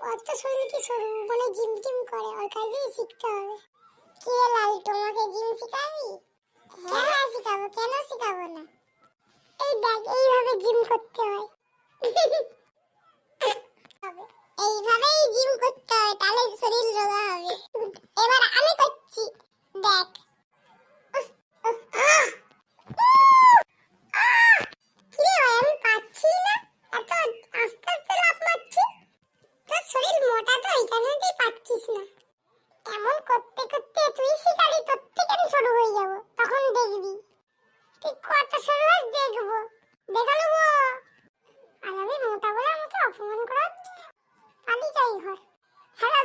ওর তো শরীর কি সরু, মানে জিম টিম করে, ওর কাছেই শিখতে হবে। কি রে লাল, তোমাকে জিম শিখাবি? হ্যাঁ শিখাবো, কেন শিখাবো না। এই দেখ, এইভাবে জিম করতে হয়। এইভাবেই জিম করতে হয়, তাহলে শরীর রোগা হবে। এবার আমি করছি, দেখ। কি রে ভাই, আমি পাচ্ছি না, এত আস্তে আস্তে লাফ মারছি। তোর শরীর মোটা তো, এই কারণেই পাচ্ছিস না। এমন করতে করতে তুই শিকারি, তোর থেকে আমি ছোট হয়ে যাব, তখন দেখবি তুই কত সরু হস, দেখবো, দেখা নেবো। আর আমি মোটা বলে আমাকে অপমান করা হচ্ছে। পালিয়ে যাই ঘর। হ্যালো